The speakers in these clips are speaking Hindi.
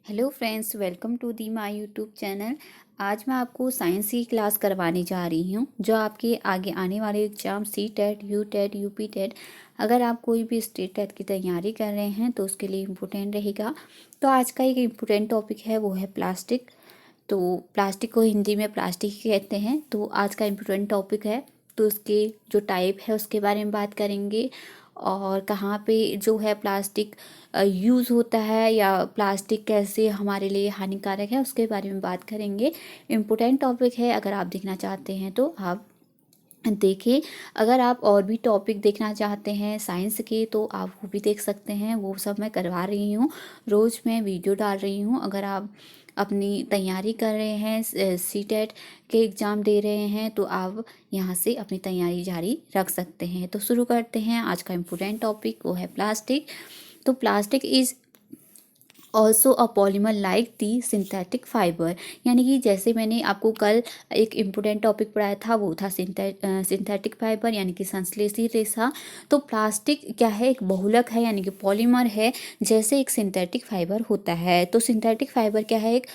Hello friends, welcome to the my YouTube channel. आज मैं आपको साइंस की क्लास करवाने जा रही हूँ जो आपके आगे आने वाले exam C TET, U TET, UP TET, अगर आप कोई भी स्टेट टेट की तैयारी कर रहे हैं तो उसके लिए इम्पोर्टेंट रहेगा। तो आज का एक इम्पोर्टेंट टॉपिक है, वो है प्लास्टिक। तो प्लास्टिक को हिंदी में प्लास्टिक ही कहते हैं। तो आज का इम्पोर्टेंट टॉपिक है, तो उसके जो टाइप है उसके बारे में बात करेंगे, और कहाँ पे जो है प्लास्टिक यूज़ होता है या प्लास्टिक कैसे हमारे लिए हानिकारक है उसके बारे में बात करेंगे। इम्पोर्टेंट टॉपिक है, अगर आप देखना चाहते हैं तो आप देखिए। अगर आप और भी टॉपिक देखना चाहते हैं साइंस के तो आप वो भी देख सकते हैं, वो सब मैं करवा रही हूँ। रोज़ मैं वीडियो डाल रही हूँ। अगर आप अपनी तैयारी कर रहे हैं, सी टेट के एग्ज़ाम दे रहे हैं, तो आप यहाँ से अपनी तैयारी जारी रख सकते हैं। तो शुरू करते हैं। आज का इम्पोर्टेंट टॉपिक वो है प्लास्टिक। तो plastic is also a polymer like the synthetic fibre, यानी कि जैसे मैंने आपको कल एक इम्पोर्टेंट टॉपिक पढ़ाया था, वो था सिंथेटिक फाइबर यानी कि संश्लेषी रेशा। तो प्लास्टिक क्या है, एक बहुलक है यानी कि पॉलीमर है, जैसे एक सिंथेटिक फाइबर होता है। तो सिंथेटिक फाइबर क्या है, एक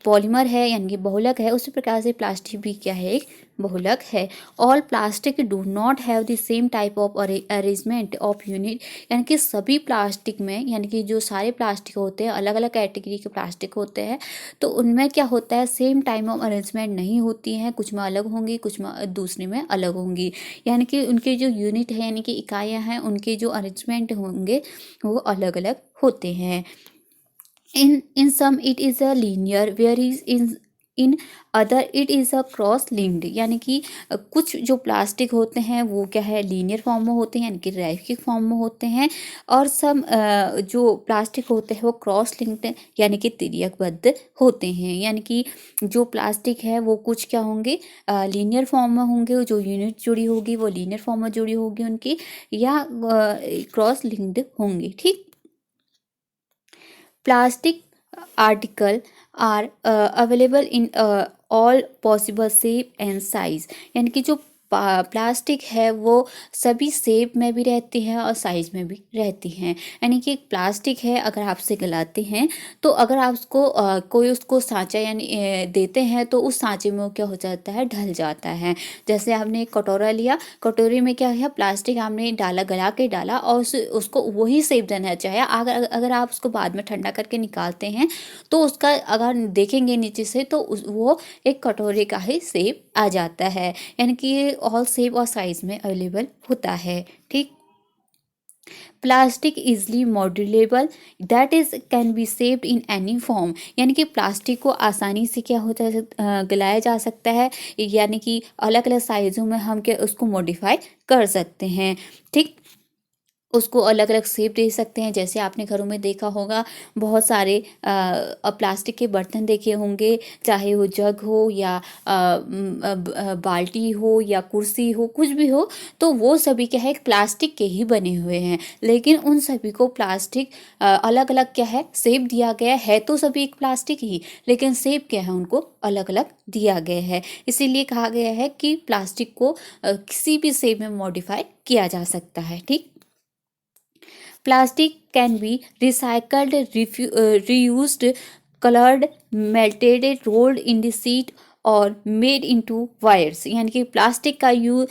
पॉलीमर है यानी कि बहुलक है। उसी प्रकार से प्लास्टिक भी क्या है, एक बहुलक है। All plastic do not have the same type of arrangement of unit, यानी कि सभी प्लास्टिक में, यानी कि जो सारे प्लास्टिक होते हैं, अलग अलग कैटेगरी के प्लास्टिक होते हैं, तो उनमें क्या होता है, सेम टाइम ऑफ अरेंजमेंट नहीं होती हैं। कुछ में अलग होंगी, कुछ में दूसरे में अलग होंगी, यानी कि उनके जो यूनिट है यानी कि इकाइयाँ हैं, उनके जो अरेंजमेंट होंगे वो अलग अलग होते हैं। In some it is a linear, whereas in other it is a cross linked, यानी कि कुछ जो प्लास्टिक होते हैं वो क्या है, लीनियर फॉर्म में होते हैं यानी कि रैखिक फॉर्म में होते हैं, और सब जो प्लास्टिक होते हैं वो क्रॉस लिंक्ड यानी कि तिर्यकबद्ध होते हैं। यानी कि जो प्लास्टिक है वो कुछ क्या होंगे, लीनियर फॉर्म में होंगे, जो यूनिट जुड़ी होगी वो लीनियर फॉर्म में जुड़ी होगी उनकी, या क्रॉस लिंक्ड होंगी। ठीक। Plastic article are available in all possible shape and size, यानी कि जो प्लास्टिक है वो सभी शेप में भी रहती है और साइज में भी रहती हैं। यानी कि एक प्लास्टिक है, अगर आपसे गलाते हैं तो अगर आप उसको कोई उसको सांचा यानी देते हैं तो उस सांचे में वो क्या हो जाता है, ढल जाता है। जैसे आपने एक कटोरा लिया, कटोरी में क्या है, प्लास्टिक आपने डाला, गला के डाला, और उसको वही शेप देना चाहे, अगर अगर आप उसको बाद में ठंडा करके निकालते हैं तो उसका अगर देखेंगे नीचे से तो वो एक कटोरे का ही शेप आ जाता है। यानी कि ये ऑल शेप और साइज में अवेलेबल होता है। ठीक। Plastic easily modulable, that is can be shaped in any form, यानी कि प्लास्टिक को आसानी से क्या होता है, गलाया जा सकता है, यानी कि अलग अलग साइज़ों में हम क्या उसको मॉडिफाई कर सकते हैं। ठीक। उसको अलग अलग शेप दे सकते हैं। जैसे आपने घरों में देखा होगा, बहुत सारे प्लास्टिक के बर्तन देखे होंगे, चाहे वो जग हो या बाल्टी हो या कुर्सी हो, कुछ भी हो, तो वो सभी क्या है, प्लास्टिक के ही बने हुए हैं। लेकिन उन सभी को प्लास्टिक अलग अलग क्या है, शेप दिया गया है। तो सभी एक प्लास्टिक ही, लेकिन शेप क्या है, उनको अलग अलग दिया गया है। इसीलिए कहा गया है कि प्लास्टिक को किसी भी शेप में मॉडिफाई किया जा सकता है। ठीक। Plastic can be recycled, reused, colored, melted, rolled in the sheet और मेड इनटू वायर्स, यानी कि प्लास्टिक का यूज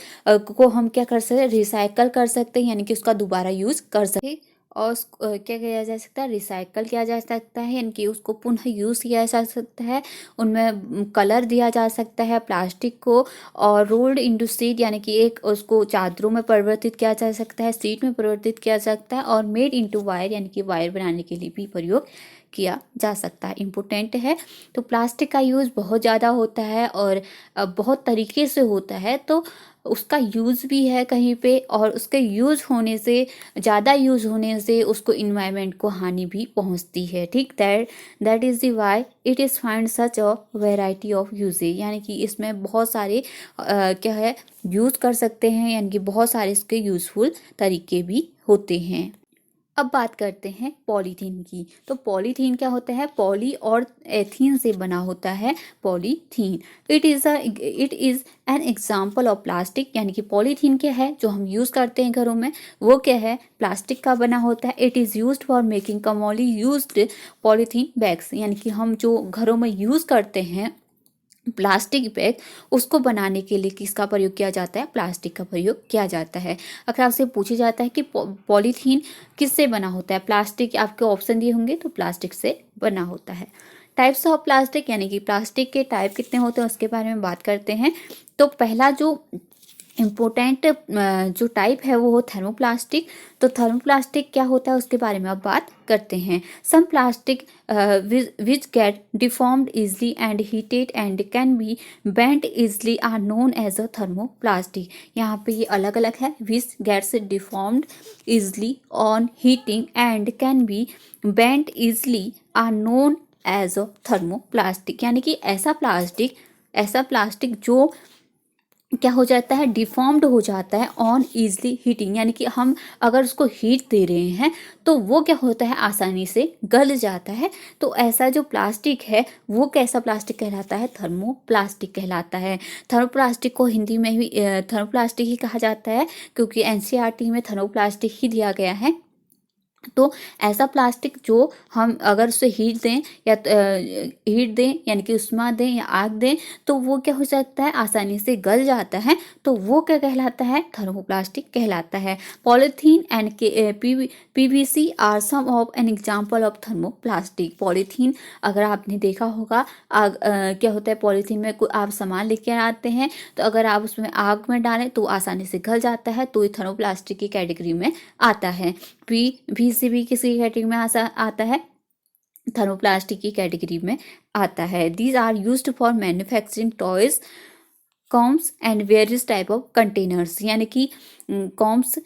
को हम क्या कर सकते हैं, रिसाइकल कर सकते हैं, यानी कि उसका दोबारा यूज कर सकते हैं। और क्या किया जा सकता है, रिसाइकल किया जा सकता है, यानी कि उसको पुनः यूज़ किया जा सकता है। उनमें कलर दिया जा सकता है प्लास्टिक को, और रोल्ड इंटू सीट, यानी कि एक उसको चादरों में परिवर्तित किया जा सकता है, सीट में परिवर्तित किया जा सकता है, और मेड इनटू वायर, यानी कि वायर बनाने के लिए भी प्रयोग किया जा सकता है। इम्पोर्टेंट है। तो प्लास्टिक का यूज़ बहुत ज़्यादा होता है और बहुत तरीके से होता है। तो उसका यूज़ भी है कहीं पे, और उसके यूज़ होने से, ज़्यादा यूज़ होने से उसको इन्वायरमेंट को हानि भी पहुंचती है। ठीक। That is the why it is find such a variety of usages, यानी कि इसमें बहुत सारे क्या है, यूज़ कर सकते हैं, यानी कि बहुत सारे इसके यूज़फुल तरीके भी होते हैं। अब बात करते हैं पॉलीथीन की। तो पॉलीथीन क्या होता है? पॉली और एथीन से बना होता है polythene. It is an example of plastic. यानी कि पॉलीथीन क्या है जो हम यूज़ करते हैं घरों में, वो क्या है? प्लास्टिक का बना होता है। It is used for making commonly used polythene bags. यानी कि हम जो घरों में यूज़ करते हैं प्लास्टिक बैग, उसको बनाने के लिए किसका प्रयोग किया जाता है? प्लास्टिक का प्रयोग किया जाता है। अगर आपसे पूछा जाता है कि पॉलीथीन किससे बना होता है? प्लास्टिक, आपके ऑप्शन दिए होंगे तो प्लास्टिक से बना होता है। टाइप्स ऑफ प्लास्टिक, यानी कि प्लास्टिक के टाइप कितने होते हैं उसके बारे में बात करते हैं। तो पहला जो इम्पोर्टेंट जो टाइप है वो थर्मोप्लास्टिक। तो थर्मोप्लास्टिक क्या होता है उसके बारे में अब बात करते हैं। Some plastic which get deformed easily and heated and can be bent easily are known as a thermoplastic. यहाँ पे ये अलग अलग है। Which gets deformed easily on heating and can be bent easily are known as a thermoplastic. यानी कि ऐसा प्लास्टिक जो क्या हो जाता है? डिफॉर्म्ड हो जाता है ऑन ईजली हीटिंग। यानी कि हम अगर उसको हीट दे रहे हैं तो वो क्या होता है? आसानी से गल जाता है। तो ऐसा जो प्लास्टिक है वो कैसा प्लास्टिक कहलाता है? थर्मोप्लास्टिक कहलाता है। थर्मोप्लास्टिक को हिंदी में भी थर्मोप्लास्टिक ही कहा जाता है, क्योंकि एनसीईआरटी में थर्मोप्लास्टिक ही दिया गया है। तो ऐसा प्लास्टिक जो हम अगर उसे हीट दें या हीट दें यानी कि उष्मा दें या आग दें तो वो क्या हो सकता है? आसानी से गल जाता है। तो वो क्या कहलाता है? थर्मोप्लास्टिक कहलाता है। Polythene and PVC are some of an example of thermoplastic. Polythene अगर आपने देखा होगा, क्या होता है? पॉलीथीन में आप सामान लेके आते हैं तो अगर आप उसमें आग में डालें तो आसानी से गल जाता है, तो ये थर्मोप्लास्टिक की कैटेगरी में आता है। पीसीबी किसी कैटेगरी में आता है? थर्मोप्लास्टिक की कैटेगरी में आता है। These are used for manufacturing toys, combs and various type of containers. यानी कि कॉम्स,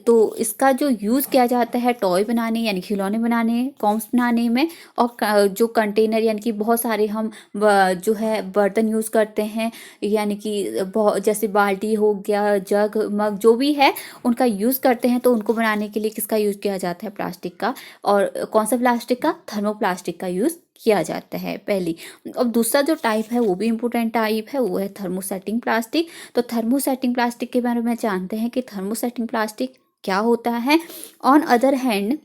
तो इसका जो यूज़ किया जाता है टॉय बनाने यानी खिलौने बनाने, कॉम्स बनाने में, और जो कंटेनर यानी कि बहुत सारे हम जो है बर्तन यूज़ करते हैं, यानी कि बहुत जैसे बाल्टी हो गया, जग, मग, जो भी है उनका यूज़ करते हैं। तो उनको बनाने के लिए किसका यूज़ किया जाता है? प्लास्टिक का। और कौन सा प्लास्टिक का? थर्मोप्लास्टिक का यूज़ किया जाता है पहली। अब दूसरा जो टाइप है वो भी इम्पोर्टेंट टाइप है, वो है थर्मोसेटिंग प्लास्टिक। तो थर्मोसेटिंग प्लास्टिक के बारे में जानते हैं कि थर्मोसेटिंग प्लास्टिक क्या होता है। On other hand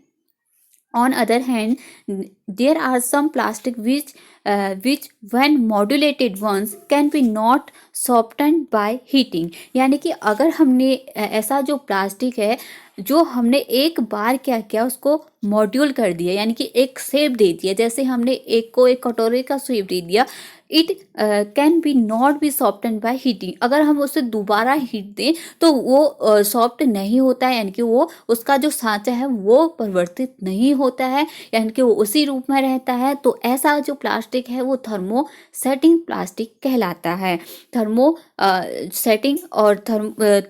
there are some plastic which when modulated once can be not softened by heating। यानी कि अगर हमने ऐसा जो प्लास्टिक है जो हमने एक बार क्या किया, उसको मॉड्यूल कर दिया, यानी कि एक शेप दे दिया। जैसे हमने एक कटोरे का शेप दे दिया, it can be not be soften by heating. अगर हम उसे दोबारा हीट दें तो वो सॉफ्ट नहीं होता है, यानी कि वो उसका जो सांचा है वो परिवर्तित नहीं होता है, यानी कि वो उसी रूप में रहता है। तो ऐसा जो प्लास्टिक है वो थर्मोसेटिंग प्लास्टिक कहलाता है। सेटिंग और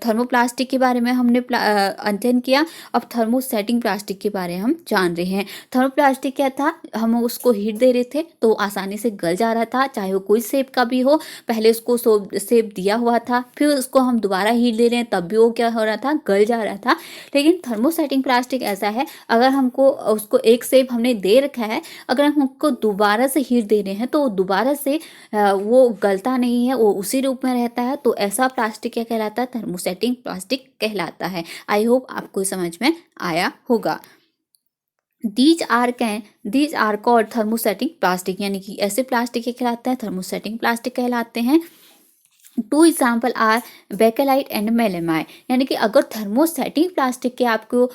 थर्मोप्लास्टिक के बारे में हमने अध्ययन किया। अब थर्मोसेटिंग प्लास्टिक के बारे में हम जान रहे हैं। थर्मोप्लास्टिक क्या था? हम उसको हीट दे रहे थे तो आसानी से गल जा रहा था, चाहे वो कोई शेप का भी हो। पहले उसको शेप दिया हुआ था, फिर उसको हम दोबारा हीट दे रहे हैं तब भी वो क्या हो रहा था? गल जा रहा था। लेकिन थर्मोसेटिंग प्लास्टिक ऐसा है, अगर हमको उसको एक शेप हमने दे रखा है, अगर हम उसको दोबारा से हीट दे रहे हैं तो दोबारा से वो गलता नहीं है, वो उसी रूप में रहता है। तो ऐसा प्लास्टिक क्या कहलाता है? थर्मोसेटिंग प्लास्टिक कहलाता है। आई होप आपको समझ में आया होगा। These are called thermosetting plastic. यानी कि ऐसे प्लास्टिक क्या कहलाते हैं? थर्मोसेटिंग प्लास्टिक कहलाते हैं। Two example are bakelite and melamine. यानी कि अगर थर्मोसेटिंग प्लास्टिक के आपको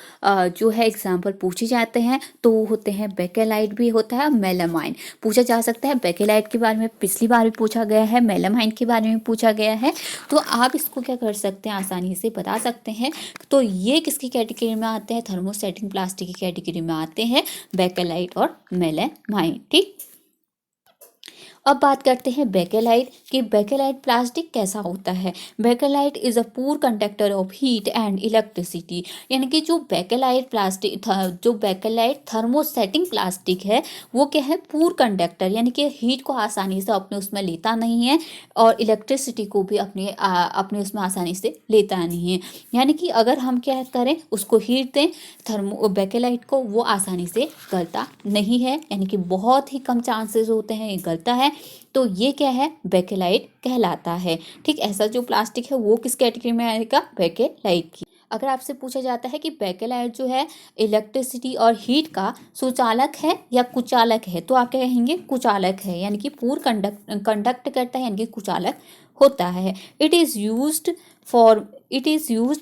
जो है एग्जाम्पल पूछे जाते हैं तो वो होते हैं बेकेलाइट भी होता है, मेलेमाइन पूछा जा सकता है। बेकेलाइट के बारे में पिछली बार भी पूछा गया है, मेलेमाइन के बारे में पूछा गया है। तो आप इसको क्या कर सकते हैं? आसानी से बता सकते हैं। तो ये किसकी कैटेगरी में आते हैं? थर्मोसेटिंग प्लास्टिक की कैटेगरी में आते हैं बेकेलाइट और मेलेमाइन। ठीक। अब बात करते हैं बेकेलाइट कि बेकेलाइट प्लास्टिक कैसा होता है। Bakelite is a poor conductor of heat and electricity, यानी कि जो बेकेलाइट प्लास्टिक जो बेकेलाइट थर्मोसेटिंग प्लास्टिक है वो क्या है, पुअर कंडक्टर, यानी कि हीट को आसानी से अपने उसमें लेता नहीं है और इलेक्ट्रिसिटी को भी अपने उसमें आसानी से लेता नहीं है। यानी कि अगर हम क्या करें, उसको हीट दें बेकेलाइट को, वो आसानी से गलता नहीं है, यानी कि बहुत ही कम चांसेस होते हैं ये गलता है। तो ये क्या है, बेकेलाइट कहलाता है। ठीक, ऐसा जो प्लास्टिक है वो किस कैटेगरी में आएगा, बेकेलाइट की। अगर आपसे पूछा जाता है कि बेकेलाइट जो है इलेक्ट्रिसिटी और हीट का सुचालक है या कुचालक है, तो आप क्या कहेंगे, कुचालक है, यानी कि पूर्ण कंडक्ट करता है, यानी कि कुचालक होता है। It is used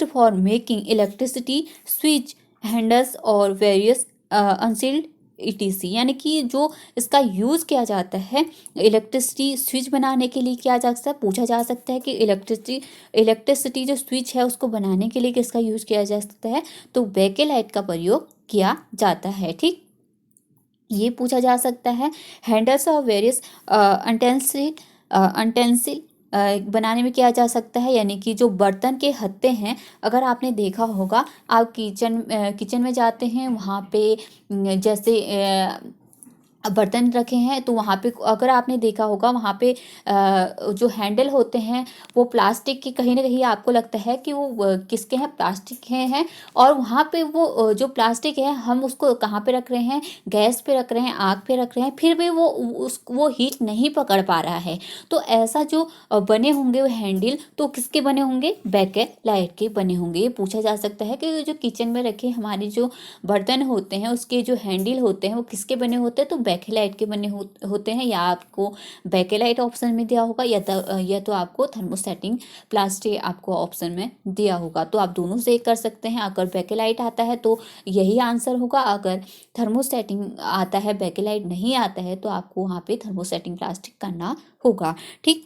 for making electricity switch handles और वेरियस अनसील्ड ETC, यानी कि जो इसका यूज़ किया जाता है इलेक्ट्रिसिटी स्विच बनाने के लिए किया जा सकता है। पूछा जा सकता है कि इलेक्ट्रिसिटी जो स्विच है उसको बनाने के लिए किसका यूज़ किया जा सकता है, तो बेकेलाइट का प्रयोग किया जाता है। ठीक, ये पूछा जा सकता है। हैंडल्स और वेरियस अंटेंसिल बनाने में किया जा सकता है, यानी कि जो बर्तन के हत्थे हैं, अगर आपने देखा होगा, आप किचन में जाते हैं, वहाँ पे जैसे बर्तन रखे हैं, तो वहाँ पे अगर आपने देखा होगा, वहाँ पे जो हैंडल होते हैं वो प्लास्टिक के, कहीं ना कहीं आपको लगता है कि वो किसके हैं, प्लास्टिक के हैं। और वहाँ पे वो जो प्लास्टिक है, हम उसको कहाँ पे रख रहे हैं, गैस पे रख रहे हैं, आग पे रख रहे हैं, फिर भी वो हीट नहीं पकड़ पा रहा है। तो ऐसा जो बने होंगे वो हैंडल, तो किसके बने होंगे, बेकेलाइट के बने होंगे। ये पूछा जा सकता है कि जो किचन में रखे हमारे जो बर्तन होते हैं उसके जो हैंडल होते हैं वो किसके बने होते हैं, तो बेकेलाइट के बने होते हैं। या आपको बेकेलाइट ऑप्शन में दिया होगा या तो आपको थर्मोसेटिंग प्लास्टिक आपको ऑप्शन में दिया होगा। तो आप दोनों से कर सकते हैं। अगर बेकेलाइट आता है तो यही आंसर होगा, अगर थर्मोसेटिंग आता है, बेकेलाइट नहीं आता है, तो आपको वहाँ पे थर्मोसेटिंग प्लास्टिक करना होगा। ठीक,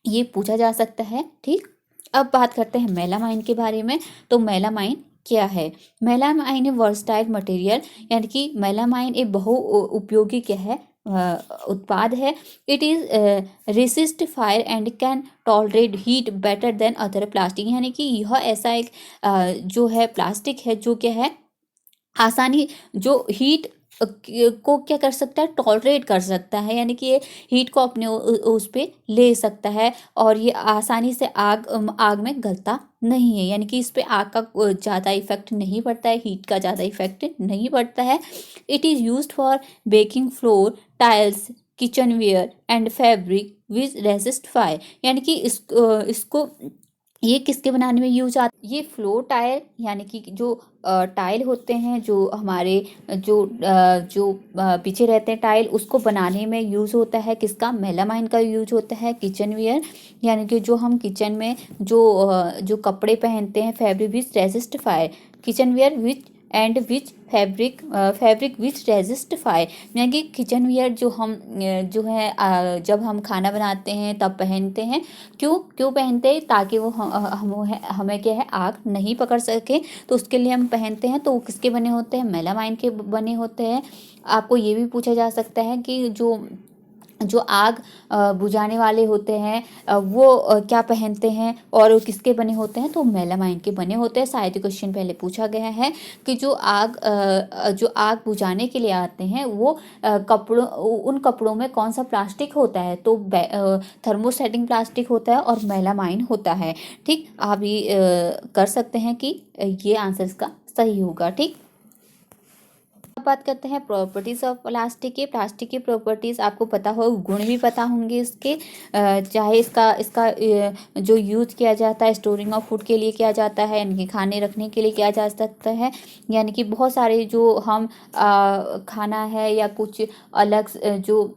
ये पूछा जा सकता है। ठीक, अब बात करते हैं मेलामाइन के बारे में। तो मेलामाइन क्या है, मेलामाइन ए वर्सटाइल मटेरियल, यानी कि मेलामाइन एक बहु उपयोगी क्या है, उत्पाद है। It is resist fire and can tolerate heat better than other plastic, यानी कि यह ऐसा एक जो है प्लास्टिक है जो क्या है, आसानी जो हीट को क्या कर सकता है, टॉलरेट कर सकता है, यानी कि ये हीट को अपने उस पे ले सकता है, और ये आसानी से आग में गलता नहीं है, यानी कि इस पे आग का ज़्यादा इफेक्ट नहीं पड़ता है, हीट का ज़्यादा इफेक्ट नहीं पड़ता है। It is used for baking floor, tiles, kitchenware and fabric which resist fire, यानी कि इसको ये किसके बनाने में यूज आता, ये फ्लोर टाइल, यानी कि जो टाइल होते हैं, जो हमारे जो पीछे रहते हैं टाइल, उसको बनाने में यूज़ होता है। किसका, मेलामाइन का यूज होता है। किचनवेयर, यानी कि जो हम किचन में जो कपड़े पहनते हैं, fabric which resist fire, kitchenware which and which fabric which resist fire, यानी कि किचनवेयर जो है जब हम खाना बनाते हैं तब पहनते हैं। क्यों पहनते हैं, ताकि वो हमें क्या है, आग नहीं पकड़ सके, तो उसके लिए हम पहनते हैं। तो वो किसके बने होते हैं, मेलामाइन के बने होते हैं। आपको ये भी पूछा जा सकता है कि जो आग बुझाने वाले होते हैं वो क्या पहनते हैं और वो किसके बने होते हैं, तो मेलामाइन के बने होते हैं। शायद क्वेश्चन पहले पूछा गया है कि जो आग बुझाने के लिए आते हैं वो उन कपड़ों में कौन सा प्लास्टिक होता है, तो थर्मोसेटिंग प्लास्टिक होता है और मेलामाइन होता है। ठीक, आप ये कर सकते हैं कि ये आंसर इसका सही होगा। ठीक, बात करते हैं प्रॉपर्टीज़ ऑफ प्लास्टिक के प्रॉपर्टीज़ आपको पता हो, गुण भी पता होंगे इसके। चाहे इसका जो यूज़ किया जाता है, स्टोरिंग ऑफ फूड के लिए किया जाता है, यानी कि खाने रखने के लिए किया जा सकता है, यानी कि बहुत सारे जो हम खाना है या कुछ अलग जो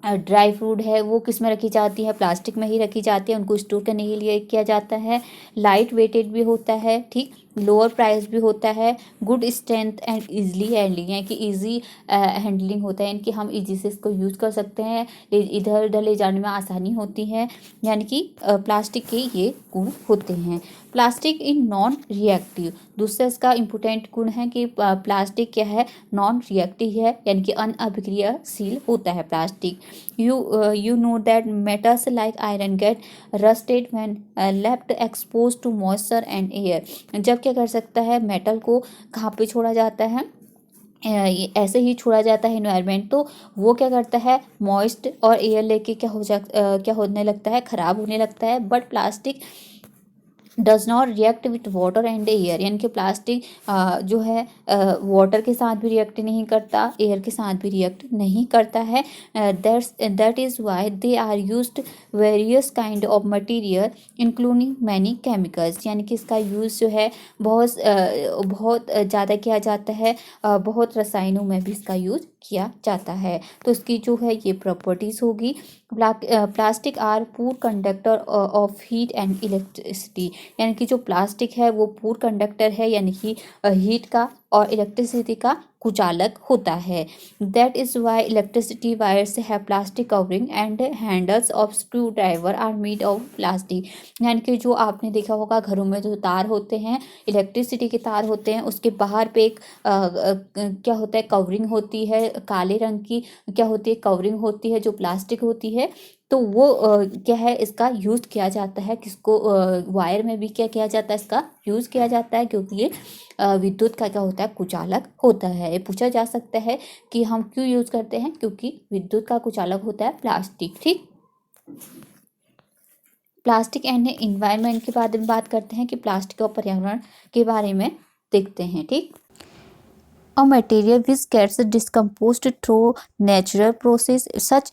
ड्राई फ्रूट है वो किस में रखी जाती है, प्लास्टिक में ही रखी जाती है, उनको स्टोर करने के लिए किया जाता है। लाइट वेटेड भी होता है। ठीक, लोअर प्राइस भी होता है, good strength and easily handling, यानी कि ईजी हैंडलिंग होता है, यानी कि हम ईजी से इसको यूज़ कर सकते हैं, इधर उधर ले जाने में आसानी होती है, यानी कि प्लास्टिक के ये गुण होते हैं। प्लास्टिक इन नॉन रिएक्टिव, दूसरा इसका इम्पोर्टेंट गुण है कि प्लास्टिक क्या है, नॉन रिएक्टिव है, यानी कि अनअभिक्रियाशील होता है plastic. You know that metals like iron get rusted when left expose to moisture and air. जब क्या कर सकता है, मेटल को कहाँ पे छोड़ा जाता है, ऐसे ही छोड़ा जाता है इन्वायरमेंट, तो वो क्या करता है, मॉइस्ट और एयर लेके क्या होने लगता है, ख़राब होने लगता है। But plastic does not react with water and air, यानी कि प्लास्टिक जो है वाटर के साथ भी रिएक्ट नहीं करता, एयर के साथ भी रिएक्ट नहीं करता है। That is why they are used various kind of material including many chemicals, यानी कि इसका यूज़ जो है बहुत ज़्यादा किया जाता है, बहुत रसायनों में भी इसका यूज़ किया जाता है। तो इसकी जो है ये प्रॉपर्टीज़ होगी। Plastic are poor conductor of heat and electricity, यानी कि जो प्लास्टिक है वो पुअर कंडक्टर है, यानी कि हीट का और इलेक्ट्रिसिटी का कुचालक होता है। That is why electricity wires have plastic covering and handles of screwdriver are made of plastic, यानी कि जो आपने देखा होगा घरों में जो तार होते हैं, इलेक्ट्रिसिटी के तार होते हैं, उसके बाहर पे एक क्या होता है, कवरिंग होती है काले रंग की, क्या होती है, कवरिंग होती है जो प्लास्टिक होती है। तो वो क्या है, इसका यूज़ किया जाता है, किसको, वायर में भी क्या किया जाता है, इसका यूज़ किया जाता है, क्योंकि ये विद्युत का क्या होता है, कुचालक होता है। ये पूछा जा सकता है कि हम क्यों यूज़ करते हैं, क्योंकि विद्युत का कुचालक होता है प्लास्टिक। ठीक, प्लास्टिक एंड एनवायरनमेंट के बारे में बात करते हैं कि प्लास्टिक और पर्यावरण के बारे में देखते हैं। ठीक, a material which gets decomposed through natural process such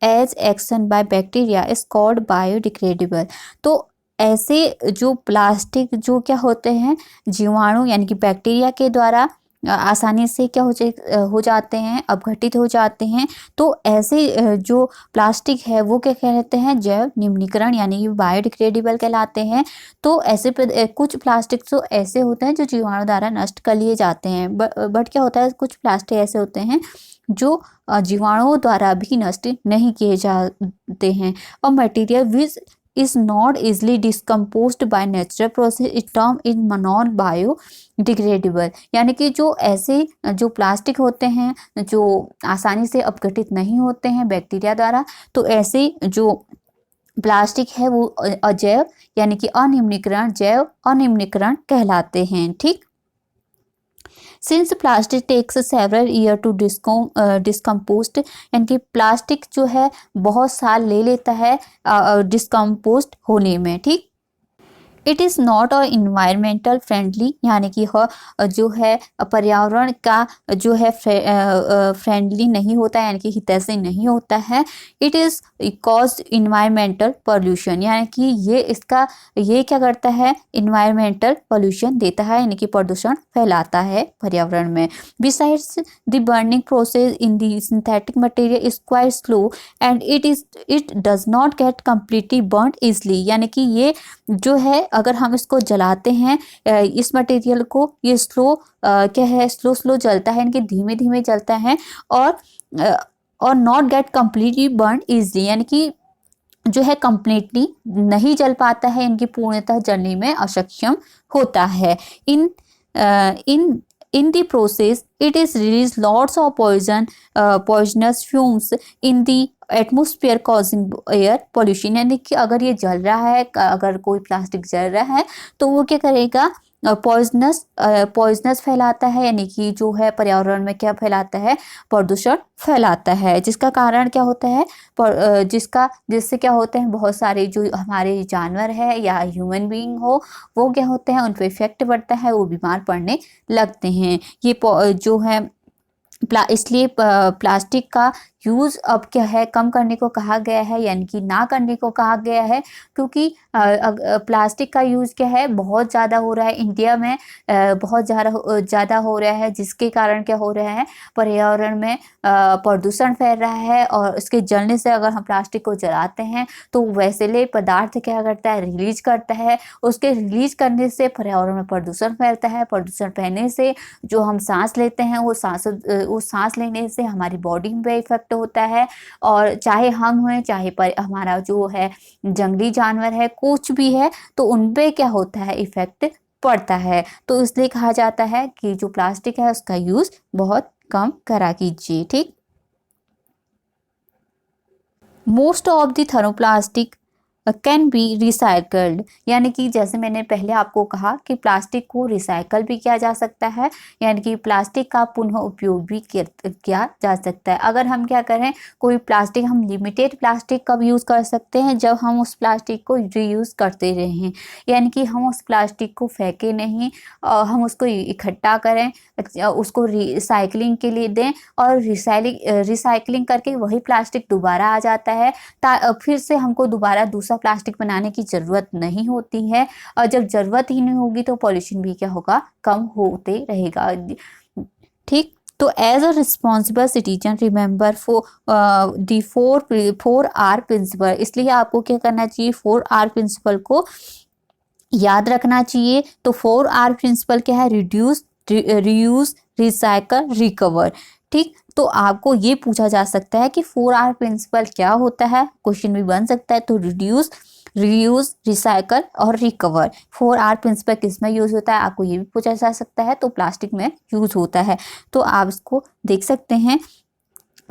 as action by bacteria is called biodegradable। तो ऐसे जो प्लास्टिक जो क्या होते हैं, जीवाणु यानी कि बैक्टीरिया के द्वारा आसानी से क्या हो जाते हैं, अपघटित हो जाते हैं। तो ऐसे जो प्लास्टिक है वो क्या कहते हैं, जैव निम्नीकरण यानी कि बायोडिग्रेडेबल कहलाते हैं। तो ऐसे कुछ प्लास्टिक तो ऐसे होते हैं जो जीवाणु द्वारा नष्ट कर लिए जाते हैं, बट क्या होता है, कुछ प्लास्टिक ऐसे होते हैं जो जीवाणुओं द्वारा भी नष्ट नहीं किए जाते हैं। और material which is not easily discomposed by natural process is term is non biodegradable, यानी कि जो ऐसे जो प्लास्टिक होते हैं जो आसानी से अपघटित नहीं होते हैं बैक्टीरिया द्वारा, तो ऐसे जो प्लास्टिक है वो अजैव यानी कि अनिम्नीकरण, जैव अनिम्नीकरण कहलाते हैं। ठीक, since plastic takes several year to decompose, यानी कि प्लास्टिक जो है बहुत साल ले लेता है डिस्कम्पोस्ट होने में। ठीक, it is not a environmental friendly, यानी कि जो है पर्यावरण का जो है फ्रेंडली नहीं होता है, यानी कि हितैषी नहीं होता है। It is cause environmental pollution, यानी कि ये क्या करता है, इन्वायरमेंटल पोल्यूशन देता है, यानी कि प्रदूषण फैलाता है पर्यावरण में। Besides the burning process in the synthetic material is quite slow and it does not get completely burn easily, यानी कि ये जो है अगर हम इसको जलाते हैं इस मटेरियल को, ये क्या है, स्लो जलता है, यानी कि धीमे धीमे जलता है, और not get completely burn easily, यानी कि जो है कंप्लीटली नहीं जल पाता है, इनकी पूर्णतः जलने में असक्षम होता है। In the process, it is released lots of poisonous fumes in the atmosphere causing air pollution, यानी कि अगर ये जल रहा है, अगर कोई प्लास्टिक जल रहा है तो वो क्या करेगा, पॉइजनस फैलाता है, यानी कि जो है पर्यावरण में क्या फैलाता है, प्रदूषण फैलाता है, जिसका कारण क्या होता है, जिससे क्या होते हैं, बहुत सारे जो हमारे जानवर है या ह्यूमन बीइंग हो वो क्या होते हैं, उन पर इफेक्ट पड़ता है, वो बीमार पड़ने लगते हैं। ये जो है इसलिए प्लास्टिक का यूज़ अब क्या है कम करने को कहा गया है, यानी कि ना करने को कहा गया है, क्योंकि प्लास्टिक का यूज़ क्या है बहुत ज़्यादा हो रहा है इंडिया में, बहुत ज़्यादा हो रहा है, जिसके कारण क्या हो रहा है पर्यावरण में प्रदूषण फैल रहा है। और उसके जलने से अगर हम प्लास्टिक को जलाते हैं तो वैसेले पदार्थ क्या करता है रिलीज करता है, उसके रिलीज करने से पर्यावरण में प्रदूषण फैलता है, प्रदूषण फैलने से जो हम सांस लेते हैं वो सांस लेने से हमारी बॉडी में इफेक्ट होता है। और चाहे हम हों चाहे हमारा जो है जंगली जानवर है कुछ भी है, तो उन पे क्या होता है इफेक्ट पड़ता है। तो इसलिए कहा जाता है कि जो प्लास्टिक है उसका यूज़ बहुत कम करा कीजिए। ठीक, most of the thermoplastic can be recycled, यानी कि जैसे मैंने पहले आपको कहा कि प्लास्टिक को रिसाइकल भी किया जा सकता है, यानी कि प्लास्टिक का पुनः उपयोग भी किया जा सकता है। अगर हम क्या करें कोई प्लास्टिक, हम लिमिटेड प्लास्टिक कब यूज़ कर सकते हैं जब हम उस प्लास्टिक को रीयूज़ करते रहें, यानी कि हम उस प्लास्टिक को फेंके नहीं, हम उसको इकट्ठा करें, उसको रिसाइकलिंग के लिए दें, और रिसाइकलिंग करके वही प्लास्टिक दोबारा आ जाता है। फिर से हमको दोबारा दूसरा प्लास्टिक बनाने की ज़रूरत नहीं होती है, और जब ज़रूरत ही नहीं होगी तो पॉल्यूशन भी क्या होगा कम होते रहेगा। ठीक, तो as a responsible citizen remember the 4R principle, इसलिए आपको क्या करना चाहिए 4R प्रिंसिपल को याद रखना चाहिए। तो 4R प्रिंसिपल क्या है, रिड्यूस, रीयूज, रिसाइकल, रिकवर। ठीक, तो आपको ये पूछा जा सकता है कि 4R प्रिंसिपल क्या होता है, क्वेश्चन भी बन सकता है। तो रिड्यूस, रीयूज, रिसाइकल और रिकवर, 4R प्रिंसिपल किस में यूज होता है आपको ये भी पूछा जा सकता है, तो प्लास्टिक में यूज होता है। तो आप इसको देख सकते हैं।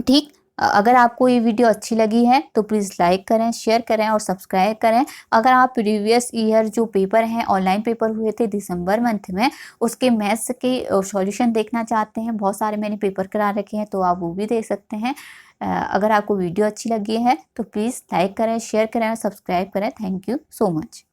ठीक, अगर आपको ये वीडियो अच्छी लगी है तो प्लीज़ लाइक करें, शेयर करें और सब्सक्राइब करें। अगर आप प्रीवियस ईयर जो पेपर हैं ऑनलाइन पेपर हुए थे दिसंबर मंथ में, उसके मैथ्स के सॉल्यूशन देखना चाहते हैं, बहुत सारे मैंने पेपर करा रखे हैं तो आप वो भी देख सकते हैं। अगर आपको वीडियो अच्छी लगी है तो प्लीज़ लाइक करें, शेयर करें और सब्सक्राइब करें। Thank you so much.